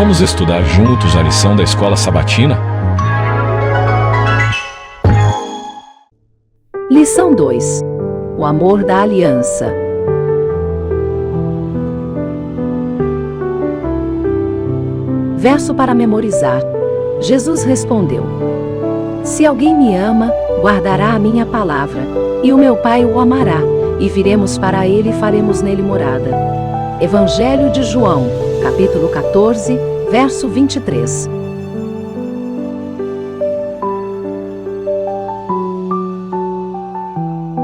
Vamos estudar juntos a lição da Escola Sabatina? Lição 2. O amor da aliança. Verso para memorizar. Jesus respondeu: Se alguém me ama, guardará a minha palavra, e o meu Pai o amará, e viremos para ele e faremos nele morada. Evangelho de João, capítulo 14, verso 23.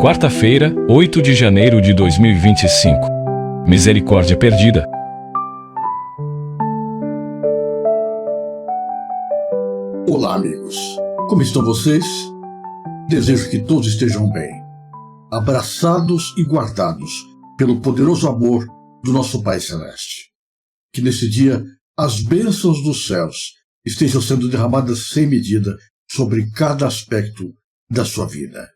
Quarta-feira, 8 de janeiro de 2025. Misericórdia perdida. Olá, amigos. Como estão vocês? Desejo que todos estejam bem, abraçados e guardados pelo poderoso amor do nosso Pai Celeste. Que nesse dia as bênçãos dos céus estejam sendo derramadas sem medida sobre cada aspecto da sua vida.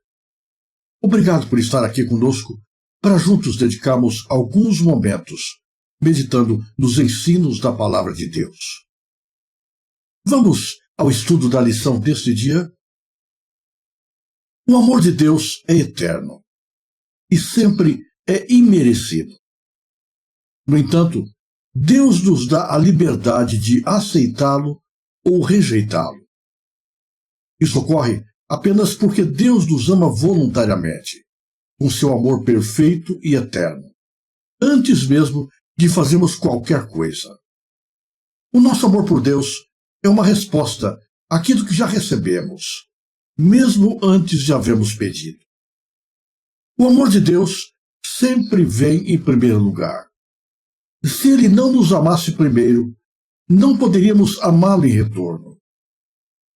Obrigado por estar aqui conosco para juntos dedicarmos alguns momentos meditando nos ensinos da Palavra de Deus. Vamos ao estudo da lição deste dia? O amor de Deus é eterno e sempre é imerecido. No entanto, Deus nos dá a liberdade de aceitá-lo ou rejeitá-lo. Isso ocorre apenas porque Deus nos ama voluntariamente, com seu amor perfeito e eterno, antes mesmo de fazermos qualquer coisa. O nosso amor por Deus é uma resposta àquilo que já recebemos, mesmo antes de havermos pedido. O amor de Deus sempre vem em primeiro lugar. Se ele não nos amasse primeiro, não poderíamos amá-lo em retorno.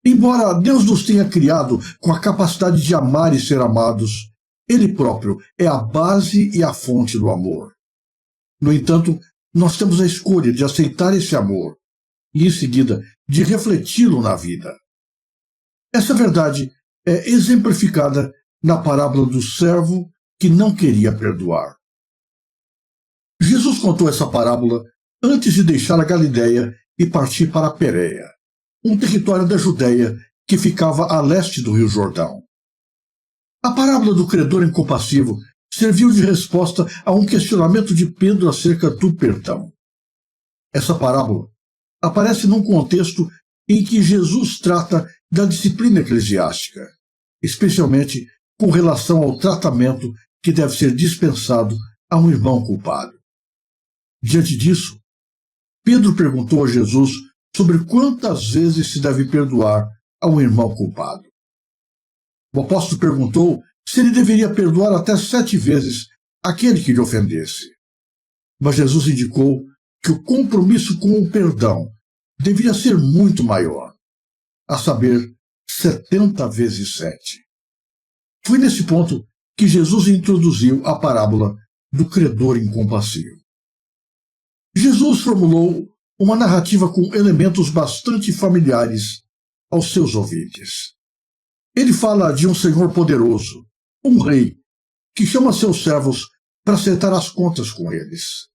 Embora Deus nos tenha criado com a capacidade de amar e ser amados, ele próprio é a base e a fonte do amor. No entanto, nós temos a escolha de aceitar esse amor e, em seguida, de refleti-lo na vida. Essa verdade é exemplificada na parábola do servo que não queria perdoar. Jesus contou essa parábola antes de deixar a Galileia e partir para a Pérea, um território da Judéia que ficava a leste do Rio Jordão. A parábola do credor incompassivo serviu de resposta a um questionamento de Pedro acerca do perdão. Essa parábola aparece num contexto em que Jesus trata da disciplina eclesiástica, especialmente com relação ao tratamento que deve ser dispensado a um irmão culpado. Diante disso, Pedro perguntou a Jesus sobre quantas vezes se deve perdoar a um irmão culpado. O apóstolo perguntou se ele deveria perdoar até 7 vezes aquele que lhe ofendesse. Mas Jesus indicou que o compromisso com o perdão deveria ser muito maior, a saber, 70 vezes 7. Foi nesse ponto que Jesus introduziu a parábola do credor incompassivo. Jesus formulou uma narrativa com elementos bastante familiares aos seus ouvintes. Ele fala de um Senhor poderoso, um rei, que chama seus servos para acertar as contas com eles.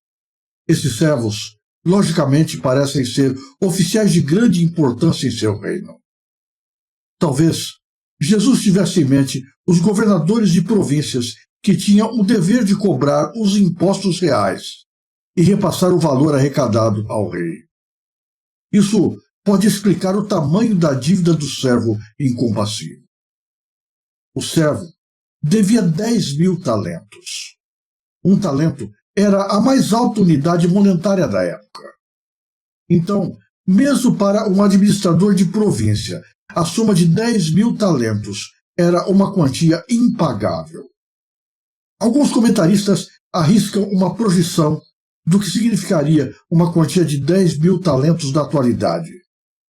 Esses servos, logicamente, parecem ser oficiais de grande importância em seu reino. Talvez Jesus tivesse em mente os governadores de províncias que tinham o dever de cobrar os impostos reais e repassar o valor arrecadado ao rei. Isso pode explicar o tamanho da dívida do servo incompassivo. O servo devia 10.000 talentos. Um talento era a mais alta unidade monetária da época. Então, mesmo para um administrador de província, a soma de 10.000 talentos era uma quantia impagável. Alguns comentaristas arriscam uma projeção do que significaria uma quantia de 10.000 talentos da atualidade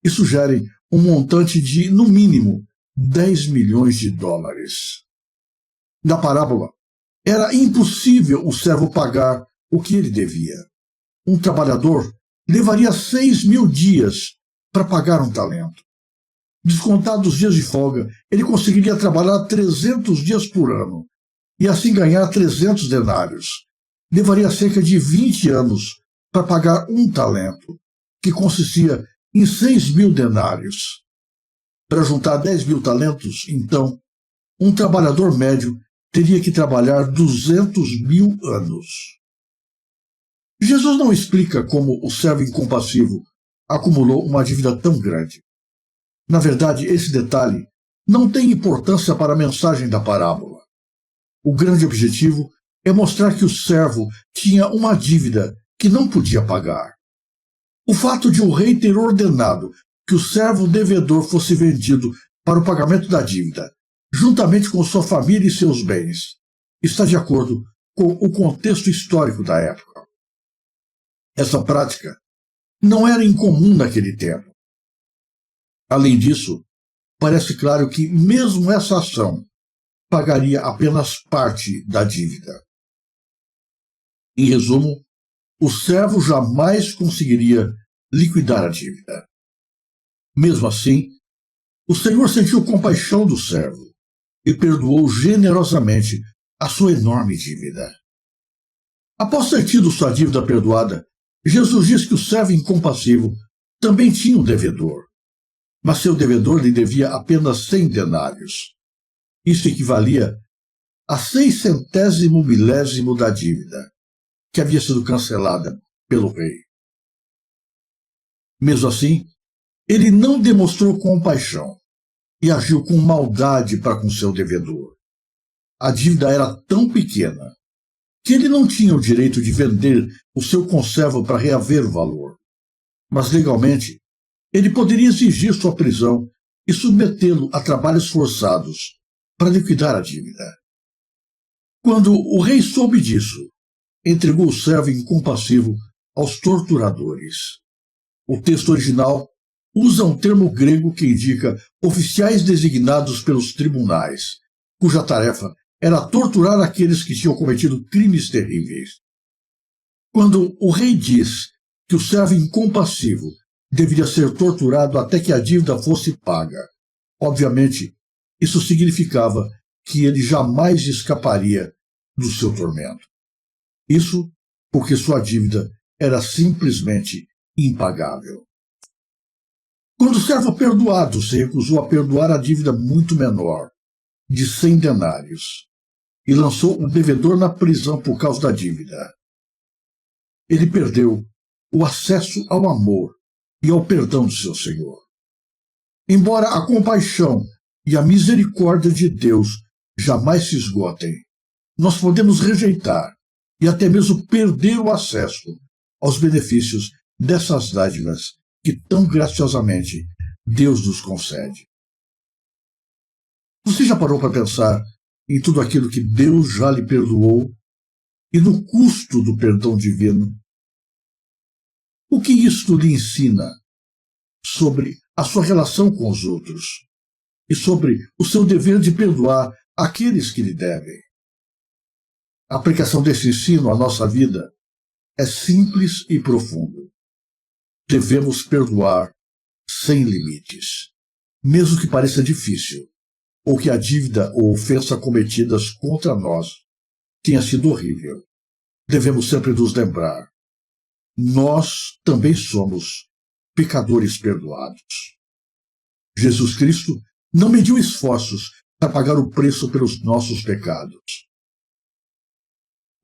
e sugerem um montante de, no mínimo, 10 milhões de dólares. Na parábola, era impossível o servo pagar o que ele devia. Um trabalhador levaria 6.000 dias para pagar um talento. Descontados os dias de folga, ele conseguiria trabalhar 300 dias por ano e assim ganhar 300 denários. Levaria cerca de 20 anos para pagar um talento, que consistia em 6.000 denários. Para juntar 10.000 talentos, então, um trabalhador médio teria que trabalhar 200.000 anos. Jesus não explica como o servo incompassivo acumulou uma dívida tão grande. Na verdade, esse detalhe não tem importância para a mensagem da parábola. O grande objetivo é mostrar que o servo tinha uma dívida que não podia pagar. O fato de o rei ter ordenado que o servo devedor fosse vendido para o pagamento da dívida, juntamente com sua família e seus bens, está de acordo com o contexto histórico da época. Essa prática não era incomum naquele tempo. Além disso, parece claro que mesmo essa ação pagaria apenas parte da dívida. Em resumo, o servo jamais conseguiria liquidar a dívida. Mesmo assim, o Senhor sentiu compaixão do servo e perdoou generosamente a sua enorme dívida. Após ter tido sua dívida perdoada, Jesus diz que o servo incompassivo também tinha um devedor, mas seu devedor lhe devia apenas 100 denários. Isso equivalia a 600º milésimo da dívida, que havia sido cancelada pelo rei. Mesmo assim, ele não demonstrou compaixão e agiu com maldade para com seu devedor. A dívida era tão pequena que ele não tinha o direito de vender o seu conservo para reaver o valor. Mas, legalmente, ele poderia exigir sua prisão e submetê-lo a trabalhos forçados para liquidar a dívida. Quando o rei soube disso, entregou o servo incompassivo aos torturadores. O texto original usa um termo grego que indica oficiais designados pelos tribunais, cuja tarefa era torturar aqueles que tinham cometido crimes terríveis. Quando o rei diz que o servo incompassivo deveria ser torturado até que a dívida fosse paga, obviamente, isso significava que ele jamais escaparia do seu tormento. Isso porque sua dívida era simplesmente impagável. Quando o servo perdoado se recusou a perdoar a dívida muito menor, de 100 denários, e lançou o devedor na prisão por causa da dívida, ele perdeu o acesso ao amor e ao perdão do seu Senhor. Embora a compaixão e a misericórdia de Deus jamais se esgotem, nós podemos rejeitar e até mesmo perder o acesso aos benefícios dessas dádivas que tão graciosamente Deus nos concede. Você já parou para pensar em tudo aquilo que Deus já lhe perdoou e no custo do perdão divino? O que isto lhe ensina sobre a sua relação com os outros e sobre o seu dever de perdoar aqueles que lhe devem? A aplicação desse ensino à nossa vida é simples e profundo. Devemos perdoar sem limites, mesmo que pareça difícil, ou que a dívida ou ofensa cometidas contra nós tenha sido horrível. Devemos sempre nos lembrar: nós também somos pecadores perdoados. Jesus Cristo não mediu esforços para pagar o preço pelos nossos pecados.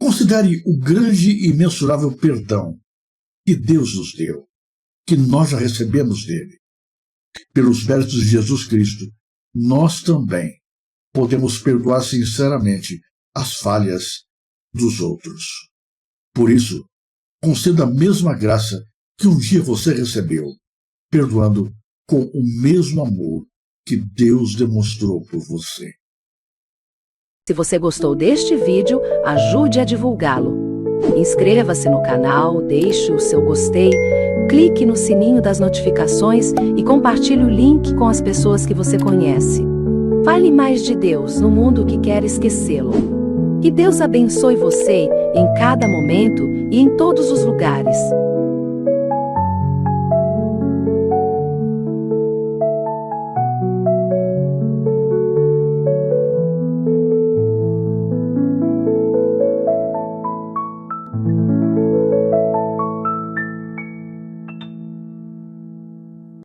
Considere o grande e imensurável perdão que Deus nos deu, que nós já recebemos dele. Pelos méritos de Jesus Cristo, nós também podemos perdoar sinceramente as falhas dos outros. Por isso, conceda a mesma graça que um dia você recebeu, perdoando com o mesmo amor que Deus demonstrou por você. Se você gostou deste vídeo, ajude a divulgá-lo. Inscreva-se no canal, deixe o seu gostei, clique no sininho das notificações e compartilhe o link com as pessoas que você conhece. Fale mais de Deus no mundo que quer esquecê-lo. Que Deus abençoe você em cada momento e em todos os lugares.